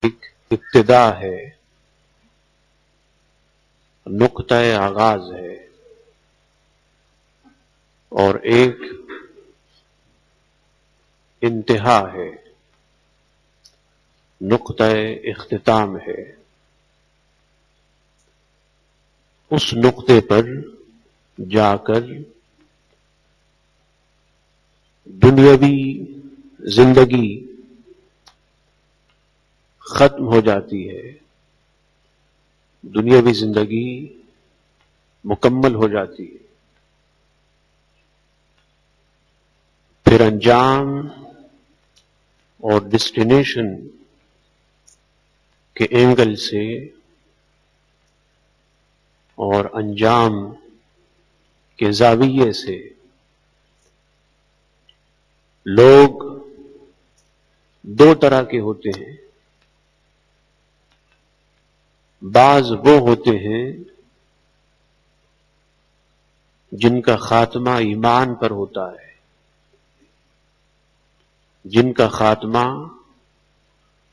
ایک ابتدا ہے، نقطہ آغاز ہے، اور ایک انتہا ہے، نقطہ اختتام ہے۔ اس نقطے پر جا کر دنیاوی زندگی ختم ہو جاتی ہے، دنیاوی زندگی مکمل ہو جاتی ہے۔ پھر انجام اور ڈیسٹینیشن کے اینگل سے اور انجام کے زاویے سے لوگ دو طرح کے ہوتے ہیں۔ بعض وہ ہوتے ہیں جن کا خاتمہ ایمان پر ہوتا ہے، جن کا خاتمہ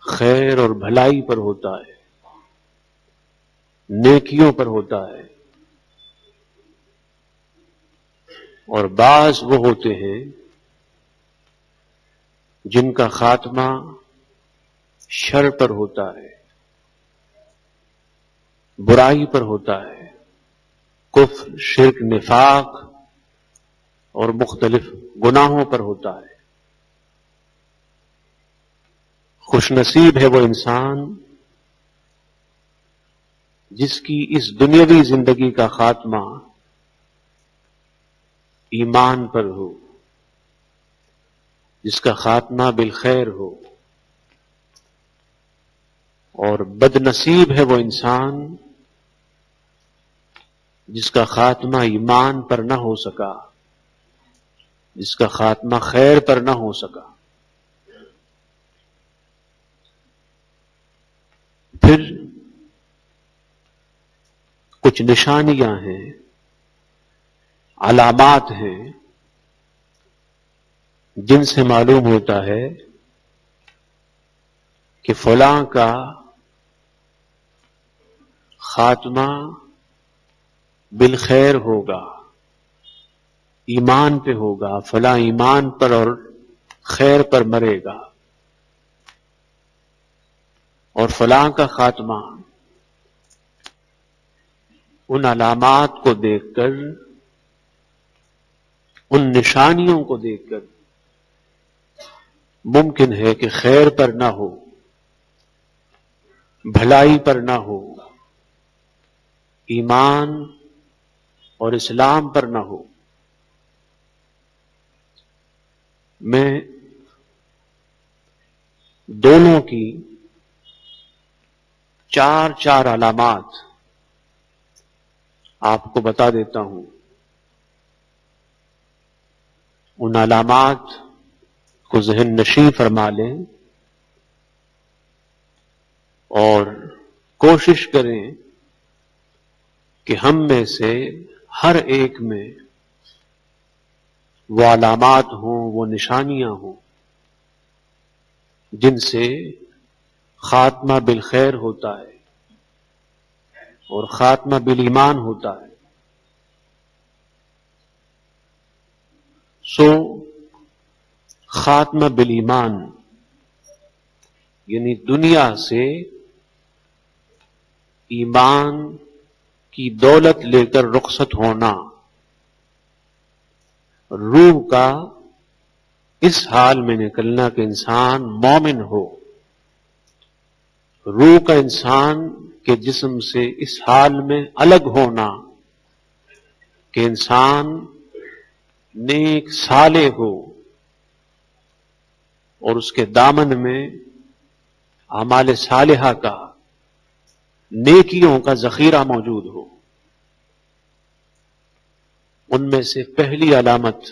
خیر اور بھلائی پر ہوتا ہے، نیکیوں پر ہوتا ہے، اور بعض وہ ہوتے ہیں جن کا خاتمہ شر پر ہوتا ہے، برائی پر ہوتا ہے، کفر، شرک، نفاق اور مختلف گناہوں پر ہوتا ہے۔ خوش نصیب ہے وہ انسان جس کی اس دنیاوی زندگی کا خاتمہ ایمان پر ہو، جس کا خاتمہ بالخیر ہو، اور بد نصیب ہے وہ انسان جس کا خاتمہ ایمان پر نہ ہو سکا، جس کا خاتمہ خیر پر نہ ہو سکا۔ پھر کچھ نشانیاں ہیں، علامات ہیں، جن سے معلوم ہوتا ہے کہ فلاں کا خاتمہ بالخیر ہوگا، ایمان پہ ہوگا، فلاں ایمان پر اور خیر پر مرے گا، اور فلاں کا خاتمہ ان علامات کو دیکھ کر، ان نشانیوں کو دیکھ کر ممکن ہے کہ خیر پر نہ ہو، بھلائی پر نہ ہو، ایمان اور اسلام پر نہ ہو۔ میں دونوں کی چار علامات آپ کو بتا دیتا ہوں۔ ان علامات کو ذہن نشین فرما لیں اور کوشش کریں کہ ہم میں سے ہر ایک میں وہ علامات ہوں، وہ نشانیاں ہوں جن سے خاتمہ بالخیر ہوتا ہے اور خاتمہ بالایمان ہوتا ہے۔ خاتمہ بالایمان یعنی دنیا سے ایمان کی دولت لے کر رخصت ہونا، روح کا اس حال میں نکلنا کہ انسان مومن ہو، روح کا انسان کے جسم سے اس حال میں الگ ہونا کہ انسان نیک صالح ہو اور اس کے دامن میں اعمال صالحہ کا، نیکیوں کا ذخیرہ موجود ہو۔ ان میں سے پہلی علامت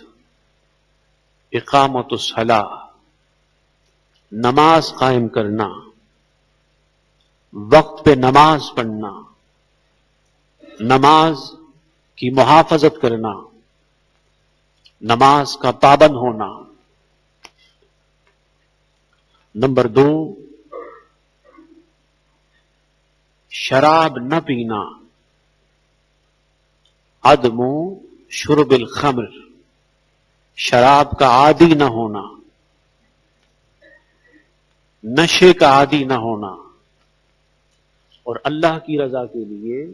اقامت الصلاۃ، نماز قائم کرنا، وقت پہ نماز پڑھنا، نماز کی محافظت کرنا، نماز کا پابند ہونا۔ نمبر 2، شراب نہ پینا، عدم شرب الخمر، شراب کا عادی نہ ہونا، نشے کا عادی نہ ہونا، اور اللہ کی رضا کے لیے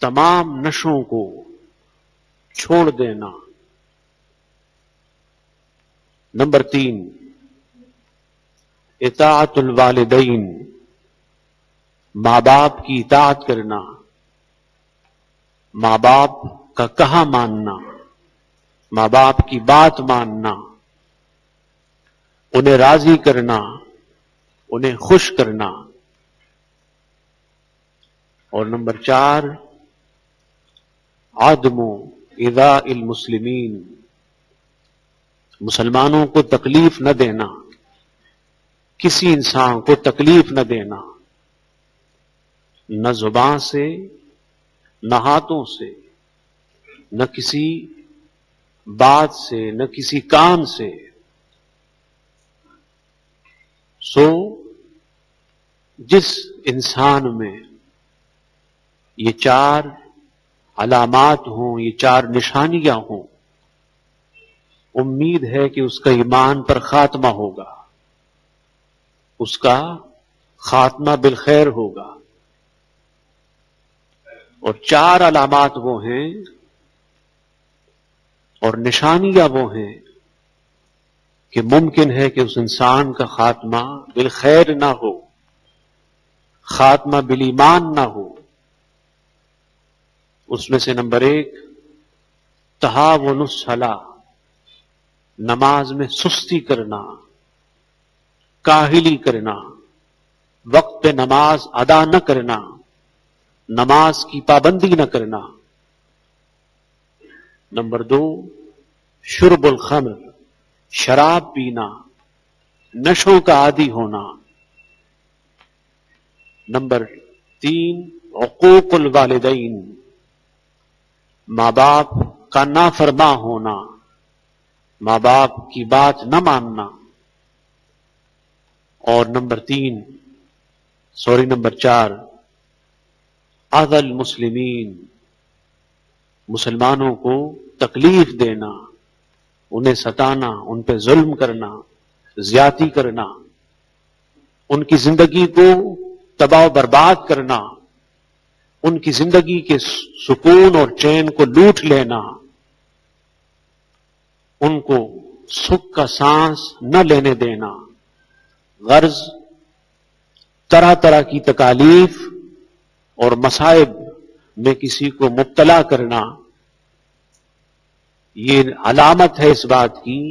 تمام نشوں کو چھوڑ دینا۔ نمبر 3، اطاعت الوالدین، ماں باپ کی اطاعت کرنا، ماں باپ کا کہا ماننا، ماں باپ کی بات ماننا، انہیں راضی کرنا، انہیں خوش کرنا۔ اور نمبر 4، عدم ایذاء المسلمین، مسلمانوں کو تکلیف نہ دینا، کسی انسان کو تکلیف نہ دینا، نہ زبان سے، نہ ہاتھوں سے، نہ کسی بات سے، نہ کسی کام سے۔ سو جس انسان میں یہ 4 علامات ہوں، یہ 4 نشانیاں ہوں، امید ہے کہ اس کا ایمان پر خاتمہ ہوگا، اس کا خاتمہ بالخیر ہوگا۔ اور 4 علامات وہ ہیں اور نشانیاں وہ ہیں کہ ممکن ہے کہ اس انسان کا خاتمہ بالخیر نہ ہو، خاتمہ بالایمان نہ ہو۔ اس میں سے نمبر 1، تہاون الصلاۃ، نماز میں سستی کرنا، کاہلی کرنا، وقت پہ نماز ادا نہ کرنا، نماز کی پابندی نہ کرنا۔ نمبر 2، شرب الخمر، شراب پینا، نشوں کا عادی ہونا۔ نمبر 3، عقوق الوالدین، ماں باپ کا نافرمان ہونا، ماں باپ کی بات نہ ماننا۔ اور نمبر 4، اذى المسلمین، مسلمانوں کو تکلیف دینا، انہیں ستانا، ان پہ ظلم کرنا، زیادتی کرنا، ان کی زندگی کو تباہ و برباد کرنا، ان کی زندگی کے سکون اور چین کو لوٹ لینا، ان کو سکھ کا سانس نہ لینے دینا، غرض طرح طرح کی تکالیف اور مصائب میں کسی کو مبتلا کرنا۔ یہ علامت ہے اس بات کی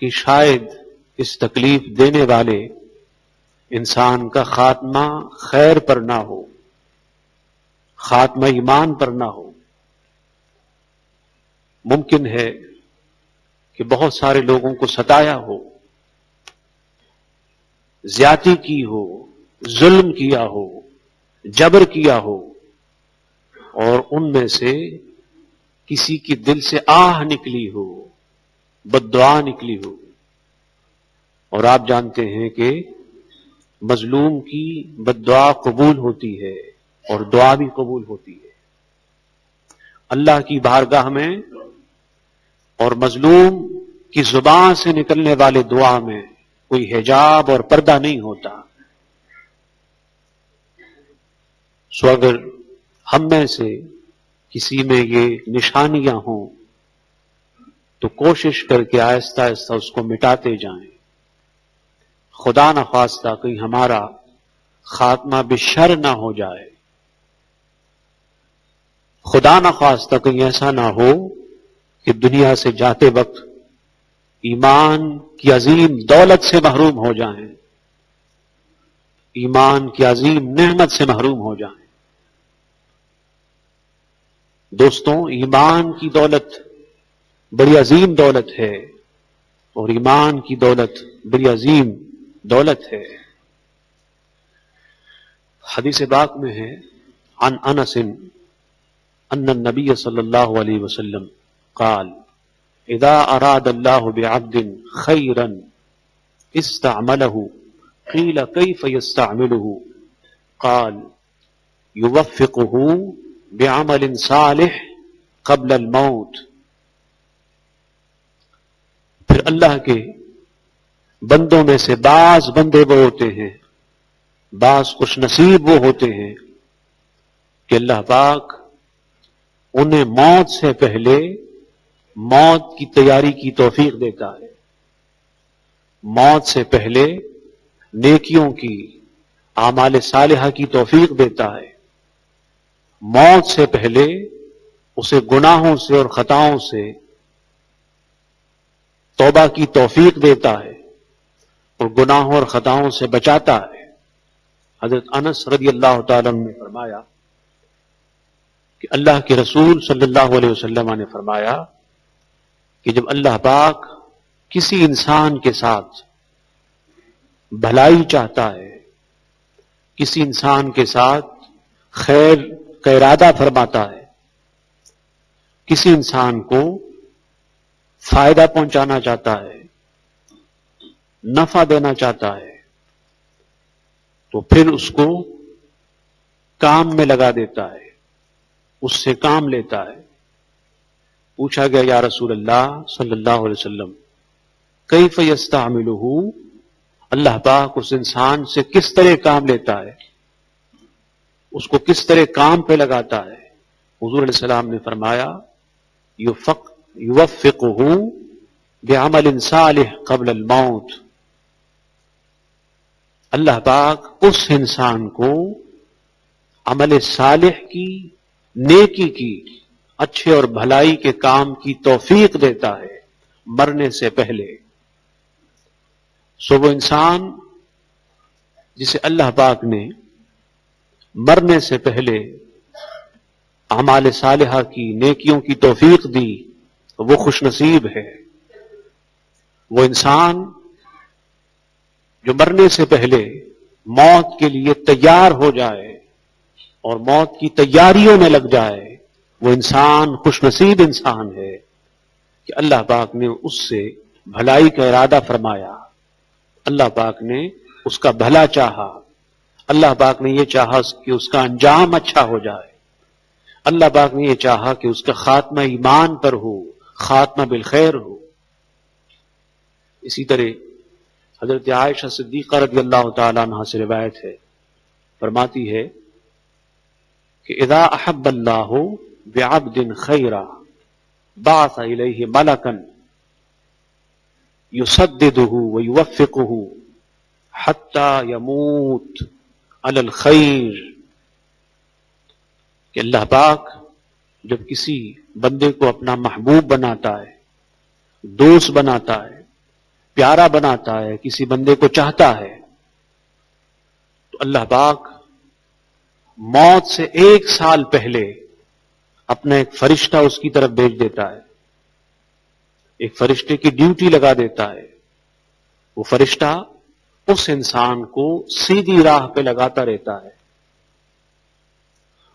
کہ شاید اس تکلیف دینے والے انسان کا خاتمہ خیر پر نہ ہو، خاتمہ ایمان پر نہ ہو۔ ممکن ہے کہ بہت سارے لوگوں کو ستایا ہو، زیادتی کی ہو، ظلم کیا ہو، جبر کیا ہو، اور ان میں سے کسی کی دل سے آہ نکلی ہو، بد دعا نکلی ہو۔ اور آپ جانتے ہیں کہ مظلوم کی بد دعا قبول ہوتی ہے اور دعا بھی قبول ہوتی ہے اللہ کی بارگاہ میں، اور مظلوم کی زبان سے نکلنے والے دعا میں کوئی حجاب اور پردہ نہیں ہوتا۔ سو اگر ہم میں سے کسی میں یہ نشانیاں ہوں تو کوشش کر کے آہستہ آہستہ اس کو مٹاتے جائیں، خدا نخواستہ کہیں ہمارا خاتمہ بشر نہ ہو جائے، خدا نخواستہ کہیں ایسا نہ ہو کہ دنیا سے جاتے وقت ایمان کی عظیم دولت سے محروم ہو جائیں، ایمان کی عظیم نعمت سے محروم ہو جائیں۔ دوستوں، ایمان کی دولت بڑی عظیم دولت ہے، اور ایمان کی دولت بڑی عظیم دولت ہے۔ حدیث پاک میں ہے، عن انس ان النبی صلی اللہ علیہ وسلم قال اذا اراد اللہ بعبد خیرا استعملہ قیل کیف یستعملہ قال يوفقه بعمل صالح قبل الموت. پھر اللہ کے بندوں میں سے بعض بندے وہ ہوتے ہیں، بعض خوش نصیب وہ ہوتے ہیں کہ اللہ پاک انہیں موت سے پہلے موت کی تیاری کی توفیق دیتا ہے، موت سے پہلے نیکیوں کی، اعمال صالحہ کی توفیق دیتا ہے، موت سے پہلے اسے گناہوں سے اور خطاؤں سے توبہ کی توفیق دیتا ہے اور گناہوں اور خطاؤں سے بچاتا ہے. حضرت انس رضی اللہ تعالی عنہ نے فرمایا کہ اللہ کے رسول صلی اللہ علیہ وسلم نے فرمایا کہ جب اللہ پاک کسی انسان کے ساتھ بھلائی چاہتا ہے، کسی انسان کے ساتھ خیر کا ارادہ فرماتا ہے، کسی انسان کو فائدہ پہنچانا چاہتا ہے، نفع دینا چاہتا ہے، تو پھر اس کو کام میں لگا دیتا ہے، اس سے کام لیتا ہے. پوچھا گیا یا رسول اللہ صلی اللہ علیہ وسلم کیف یستعملہ، اللہ پاک اس انسان سے کس طرح کام لیتا ہے، اس کو کس طرح کام پہ لگاتا ہے؟ حضور علیہ السلام نے فرمایا یوفقہ بعمل صالح قبل الموت، اللہ پاک اس انسان کو عمل صالح کی، نیکی کی، اچھے اور بھلائی کے کام کی توفیق دیتا ہے مرنے سے پہلے. سو وہ انسان جسے اللہ پاک نے مرنے سے پہلے اعمال صالحہ کی، نیکیوں کی توفیق دی، وہ خوش نصیب ہے. وہ انسان جو مرنے سے پہلے موت کے لیے تیار ہو جائے اور موت کی تیاریوں میں لگ جائے، وہ انسان خوش نصیب انسان ہے کہ اللہ پاک نے اس سے بھلائی کا ارادہ فرمایا، اللہ پاک نے اس کا بھلا چاہا، اللہ پاک نے یہ چاہا کہ اس کا انجام اچھا ہو جائے، اللہ پاک نے یہ چاہا کہ اس کا خاتمہ ایمان پر ہو، خاتمہ بالخیر ہو. اسی طرح حضرت عائشہ صدیقہ رضی اللہ تعالی عنہا سے روایت ہے، فرماتی ہے کہ اذا احب اللہ بعبد خیرا بعث الیہ ملکا یسددہ ویوفقہ حتی یموت علی الخیر. کہ اللہ پاک جب کسی بندے کو اپنا محبوب بناتا ہے، دوست بناتا ہے، پیارا بناتا ہے، کسی بندے کو چاہتا ہے، تو اللہ پاک موت سے 1 سال پہلے اپنا ایک فرشتہ اس کی طرف بھیج دیتا ہے، ایک فرشتے کی ڈیوٹی لگا دیتا ہے. وہ فرشتہ اس انسان کو سیدھی راہ پہ لگاتا رہتا ہے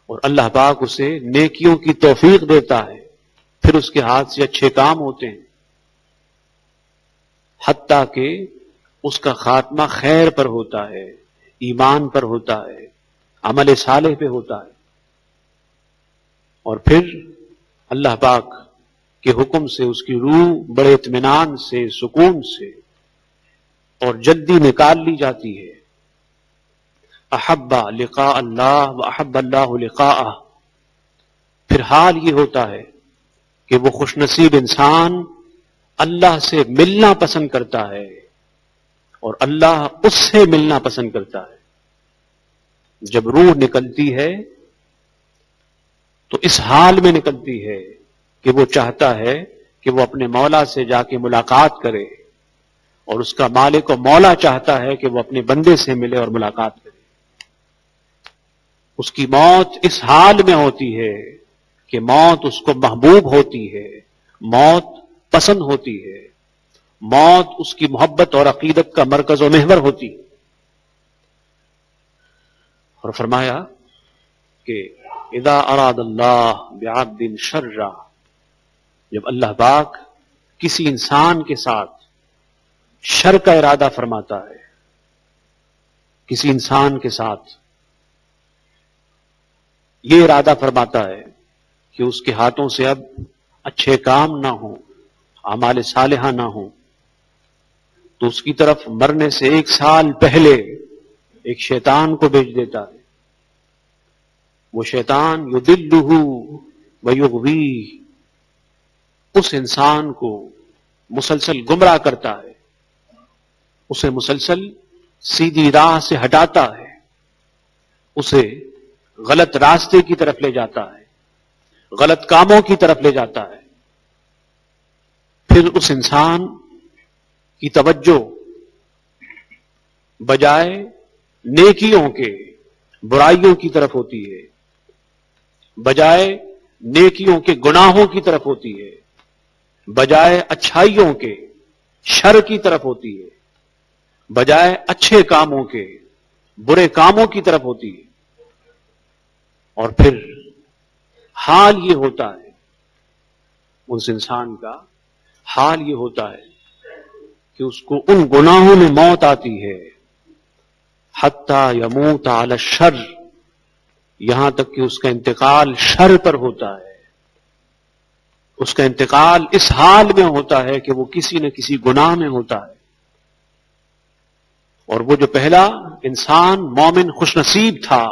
اور اللہ پاک اسے نیکیوں کی توفیق دیتا ہے، پھر اس کے ہاتھ سے اچھے کام ہوتے ہیں، حتیٰ کہ اس کا خاتمہ خیر پر ہوتا ہے، ایمان پر ہوتا ہے، عمل صالح پہ ہوتا ہے. اور پھر اللہ پاک کے حکم سے اس کی روح بڑے اطمینان سے، سکون سے اور جلدی نکال لی جاتی ہے. احب لقاء اللہ و احب اللہ لقاءہ. پھر حال یہ ہوتا ہے کہ وہ خوش نصیب انسان اللہ سے ملنا پسند کرتا ہے اور اللہ اس سے ملنا پسند کرتا ہے. جب روح نکلتی ہے تو اس حال میں نکلتی ہے کہ وہ چاہتا ہے کہ وہ اپنے مولا سے جا کے ملاقات کرے، اور اس کا مالک و مولا چاہتا ہے کہ وہ اپنے بندے سے ملے اور ملاقات کرے. اس کی موت اس حال میں ہوتی ہے کہ موت اس کو محبوب ہوتی ہے، موت پسند ہوتی ہے، موت اس کی محبت اور عقیدت کا مرکز و محور ہوتی ہے. اور فرمایا کہ اذا اراد اللہ بعبد شرا، جب اللہ پاک کسی انسان کے ساتھ شر کا ارادہ فرماتا ہے، کسی انسان کے ساتھ یہ ارادہ فرماتا ہے کہ اس کے ہاتھوں سے اب اچھے کام نہ ہوں، اعمال صالحہ نہ ہوں، تو اس کی طرف مرنے سے 1 سال پہلے ایک شیطان کو بھیج دیتا ہے. وہ شیطان یضلہ ویغویہ، اس انسان کو مسلسل گمراہ کرتا ہے، اسے مسلسل سیدھی راہ سے ہٹاتا ہے، اسے غلط راستے کی طرف لے جاتا ہے، غلط کاموں کی طرف لے جاتا ہے. پھر اس انسان کی توجہ بجائے نیکیوں کے برائیوں کی طرف ہوتی ہے، بجائے نیکیوں کے گناہوں کی طرف ہوتی ہے، بجائے اچھائیوں کے شر کی طرف ہوتی ہے، بجائے اچھے کاموں کے برے کاموں کی طرف ہوتی ہے. اور پھر حال یہ ہوتا ہے، اس انسان کا حال یہ ہوتا ہے کہ اس کو ان گناہوں میں موت آتی ہے، حتی یموت علی الشر، یہاں تک کہ اس کا انتقال شر پر ہوتا ہے. اس کا انتقال اس حال میں ہوتا ہے کہ وہ کسی نہ کسی گناہ میں ہوتا ہے. اور وہ جو پہلا انسان مومن خوش نصیب تھا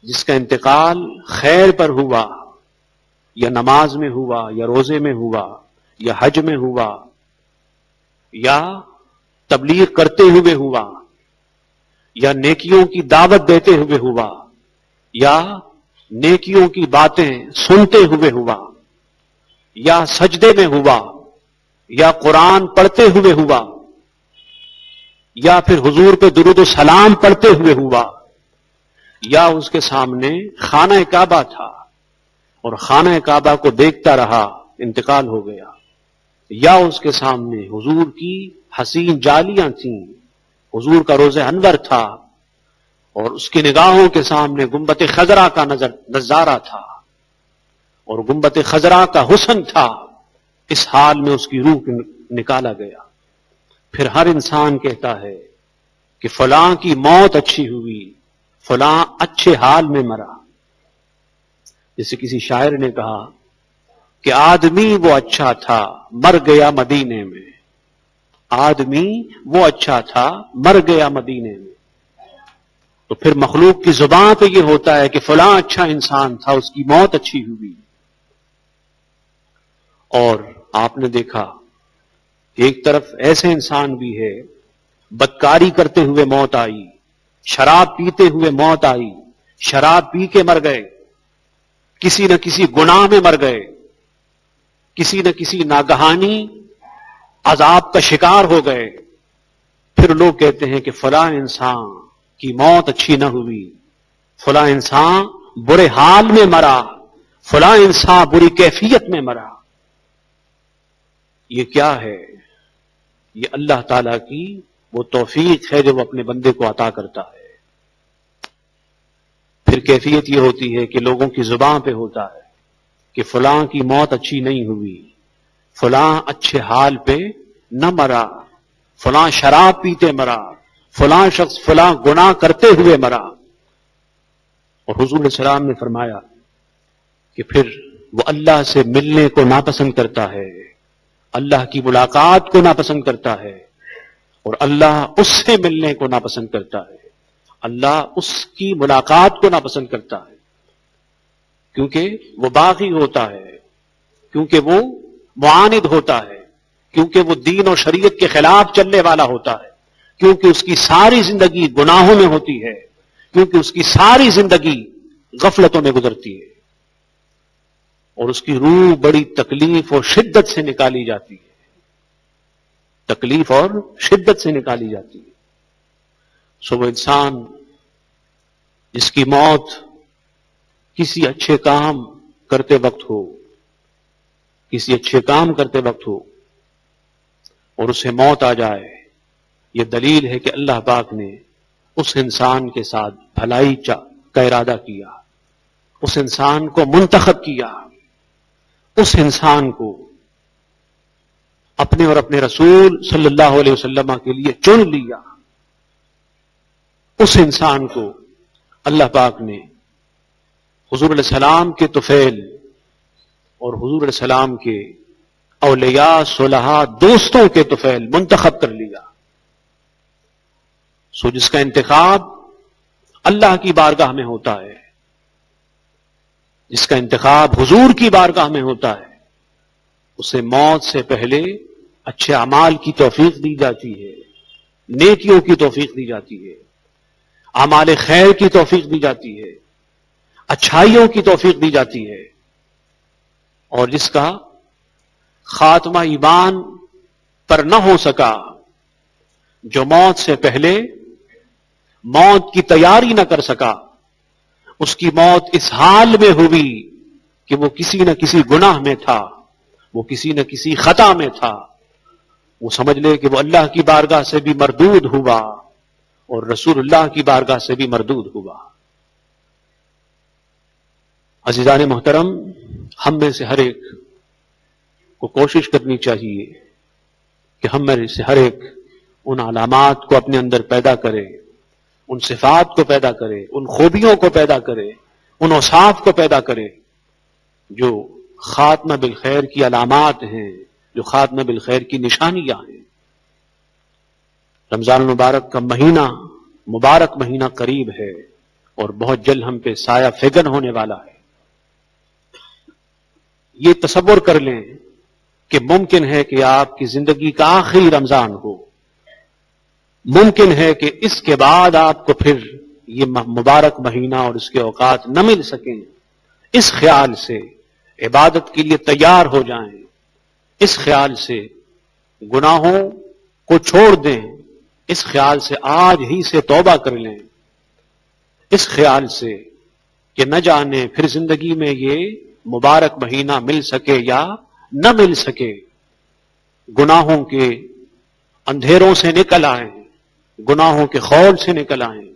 جس کا انتقال خیر پر ہوا، یا نماز میں ہوا، یا روزے میں ہوا، یا حج میں ہوا، یا تبلیغ کرتے ہوئے ہوا، یا نیکیوں کی دعوت دیتے ہوئے ہوا، یا نیکیوں کی باتیں سنتے ہوئے ہوا، یا سجدے میں ہوا، یا قرآن پڑھتے ہوئے ہوا، یا پھر حضور پہ درود و سلام پڑھتے ہوئے ہوا، یا اس کے سامنے خانہ کعبہ تھا اور خانہ کعبہ کو دیکھتا رہا، انتقال ہو گیا، یا اس کے سامنے حضور کی حسین جالیاں تھیں، حضور کا روضہ انور تھا اور اس کی نگاہوں کے سامنے گنبد خضرا کا نظارہ تھا اور گنبد خضرا کا حسن تھا. اس حال میں اس کی روح نکالا گیا. پھر ہر انسان کہتا ہے کہ فلاں کی موت اچھی ہوئی، فلاں اچھے حال میں مرا. جیسے کسی شاعر نے کہا کہ آدمی وہ اچھا تھا مر گیا مدینے میں، آدمی وہ اچھا تھا مر گیا مدینے میں. تو پھر مخلوق کی زبان پہ یہ ہوتا ہے کہ فلاں اچھا انسان تھا، اس کی موت اچھی ہوئی. اور آپ نے دیکھا ایک طرف ایسے انسان بھی ہے بدکاری کرتے ہوئے موت آئی، شراب پیتے ہوئے موت آئی، شراب پی کے مر گئے، کسی نہ کسی گناہ میں مر گئے، کسی نہ کسی ناگہانی عذاب کا شکار ہو گئے. پھر لوگ کہتے ہیں کہ فلاں انسان کی موت اچھی نہ ہوئی، فلاں انسان برے حال میں مرا، فلاں انسان بری کیفیت میں مرا. یہ کیا ہے؟ یہ اللہ تعالیٰ کی وہ توفیق ہے جو وہ اپنے بندے کو عطا کرتا ہے. پھر کیفیت یہ ہوتی ہے کہ لوگوں کی زبان پہ ہوتا ہے کہ فلاں کی موت اچھی نہیں ہوئی، فلاں اچھے حال پہ نہ مرا، فلاں شراب پیتے مرا، فلاں شخص فلاں گناہ کرتے ہوئے مرا. اور حضور علیہ السلام نے فرمایا کہ پھر وہ اللہ سے ملنے کو ناپسند کرتا ہے، اللہ کی ملاقات کو ناپسند کرتا ہے، اور اللہ اس سے ملنے کو ناپسند کرتا ہے، اللہ اس کی ملاقات کو ناپسند کرتا ہے. کیونکہ وہ باغی ہوتا ہے، کیونکہ وہ معاند ہوتا ہے، کیونکہ وہ دین و شریعت کے خلاف چلنے والا ہوتا ہے، کیونکہ اس کی ساری زندگی گناہوں میں ہوتی ہے، کیونکہ اس کی ساری زندگی غفلتوں میں گزرتی ہے، اور اس کی روح بڑی تکلیف اور شدت سے نکالی جاتی ہے، تکلیف اور شدت سے نکالی جاتی ہے. سو وہ انسان جس کی موت کسی اچھے کام کرتے وقت ہو، کسی اچھے کام کرتے وقت ہو اور اسے موت آ جائے، یہ دلیل ہے کہ اللہ پاک نے اس انسان کے ساتھ بھلائی کا ارادہ کیا، اس انسان کو منتخب کیا، اس انسان کو اپنے اور اپنے رسول صلی اللہ علیہ وسلم کے لیے چن لیا، اس انسان کو اللہ پاک نے حضور علیہ السلام کے طفیل اور حضور علیہ السلام کے اولیاء صلحاء دوستوں کے طفیل منتخب کر لیا. سو جس کا انتخاب اللہ کی بارگاہ میں ہوتا ہے، جس کا انتخاب حضور کی بارگاہ میں ہوتا ہے، اسے موت سے پہلے اچھے اعمال کی توفیق دی جاتی ہے، نیکیوں کی توفیق دی جاتی ہے، اعمال خیر کی توفیق دی جاتی ہے، اچھائیوں کی توفیق دی جاتی ہے. اور جس کا خاتمہ ایمان پر نہ ہو سکا، جو موت سے پہلے موت کی تیاری نہ کر سکا، اس کی موت اس حال میں ہوئی کہ وہ کسی نہ کسی گناہ میں تھا، وہ کسی نہ کسی خطا میں تھا، وہ سمجھ لے کہ وہ اللہ کی بارگاہ سے بھی مردود ہوا اور رسول اللہ کی بارگاہ سے بھی مردود ہوا. عزیزان محترم، ہم میں سے ہر ایک کو کوشش کرنی چاہیے کہ ہم میں سے ہر ایک ان علامات کو اپنے اندر پیدا کرے، ان صفات کو پیدا کرے، ان خوبیوں کو پیدا کرے، ان اوصاف کو پیدا کرے جو خاتمہ بالخیر کی علامات ہیں، جو خاتمہ بالخیر کی نشانیاں ہیں. رمضان المبارک کا مہینہ، مبارک مہینہ قریب ہے اور بہت جلد ہم پہ سایہ فگن ہونے والا ہے. یہ تصور کر لیں کہ ممکن ہے کہ آپ کی زندگی کا آخری رمضان ہو، ممکن ہے کہ اس کے بعد آپ کو پھر یہ مبارک مہینہ اور اس کے اوقات نہ مل سکیں. اس خیال سے عبادت کے لیے تیار ہو جائیں، اس خیال سے گناہوں کو چھوڑ دیں، اس خیال سے آج ہی سے توبہ کر لیں، اس خیال سے کہ نہ جانے پھر زندگی میں یہ مبارک مہینہ مل سکے یا نہ مل سکے. گناہوں کے اندھیروں سے نکل آئیں، گناہوں کے خول سے نکل آئیں،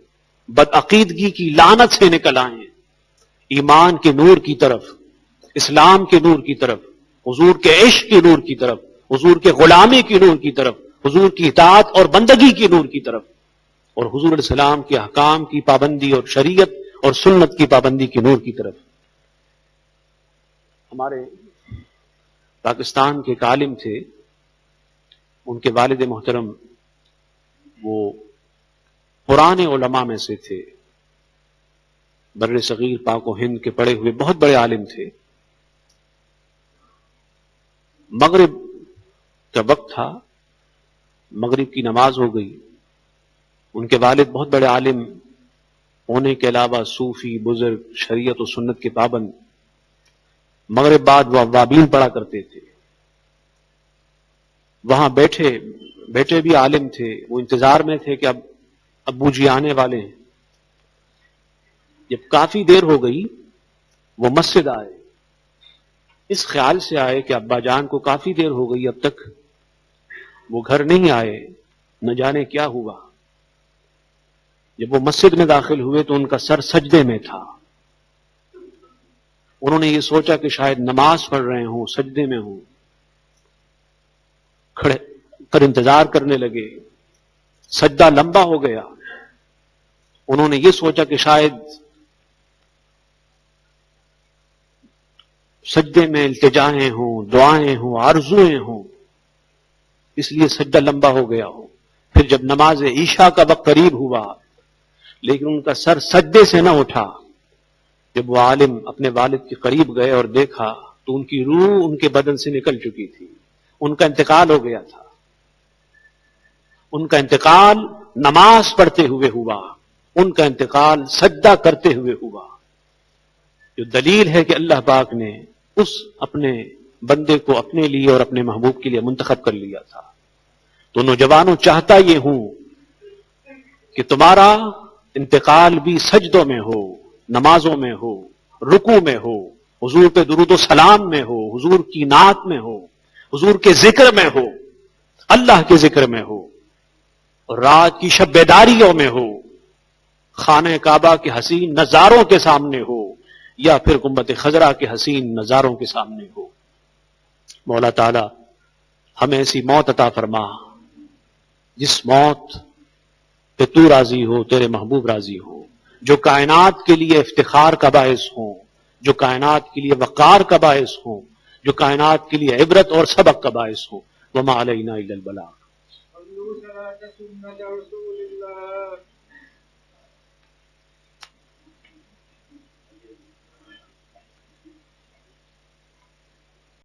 بدعقیدگی کی لعنت سے نکل آئیں، ایمان کے نور کی طرف، اسلام کے نور کی طرف، حضور کے عشق کے نور کی طرف، حضور کے غلامی کی نور کی طرف، حضور کی اطاعت اور بندگی کی نور کی طرف، اور حضور علیہ السلام کے احکام کی پابندی اور شریعت اور سنت کی پابندی کی نور کی طرف. ہمارے پاکستان کے ایک عالم تھے، ان کے والد محترم وہ پرانے علماء میں سے تھے، بر صغیر پاک و ہند کے پڑے ہوئے بہت بڑے عالم تھے. مغرب کا وقت تھا، مغرب کی نماز ہو گئی. ان کے والد بہت بڑے عالم ہونے کے علاوہ صوفی، بزرگ، شریعت و سنت کے پابند. مغرب بعد وہ اوابین پڑھا کرتے تھے. وہاں بیٹے بھی عالم تھے، وہ انتظار میں تھے کہ اب ابو جی آنے والے ہیں. جب کافی دیر ہو گئی وہ مسجد آئے، اس خیال سے آئے کہ ابا جان کو کافی دیر ہو گئی اب تک وہ گھر نہیں آئے، نہ جانے کیا ہوا. جب وہ مسجد میں داخل ہوئے تو ان کا سر سجدے میں تھا. انہوں نے یہ سوچا کہ شاید نماز پڑھ رہے ہوں، سجدے میں ہوں. کھڑے کر انتظار کرنے لگے، سجدہ لمبا ہو گیا. انہوں نے یہ سوچا کہ شاید سجدے میں التجائیں ہوں، دعائیں ہوں، آرزویں ہوں، اس لیے سجدہ لمبا ہو گیا ہو. پھر جب نماز عشاء کا وقت قریب ہوا لیکن ان کا سر سجدے سے نہ اٹھا. جب وہ عالم اپنے والد کے قریب گئے اور دیکھا تو ان کی روح ان کے بدن سے نکل چکی تھی، ان کا انتقال ہو گیا تھا. ان کا انتقال نماز پڑھتے ہوئے ہوا، ان کا انتقال سجدہ کرتے ہوئے ہوا، جو دلیل ہے کہ اللہ پاک نے اس اپنے بندے کو اپنے لیے اور اپنے محبوب کے لیے منتخب کر لیا تھا. تو نوجوانوں، چاہتا یہ ہوں کہ تمہارا انتقال بھی سجدوں میں ہو، نمازوں میں ہو، رکوع میں ہو، حضور پہ درود و سلام میں ہو، حضور کی نعت میں ہو، حضور کے ذکر میں ہو، اللہ کے ذکر میں ہو، اور رات کی شب بیداریوں میں ہو، خانہ کعبہ کے حسین نظاروں کے سامنے ہو، یا پھر گنبد خضرا کے حسین نظاروں کے سامنے ہو. مولا تعالی ہمیں ایسی موت عطا فرما جس موت پہ تو راضی ہو، تیرے محبوب راضی ہو، جو کائنات کے لیے افتخار کا باعث ہوں، جو کائنات کے لیے وقار کا باعث ہوں، جو کائنات کے لیے عبرت اور سبق کا باعث ہوں. وما علینا الا البلاغ.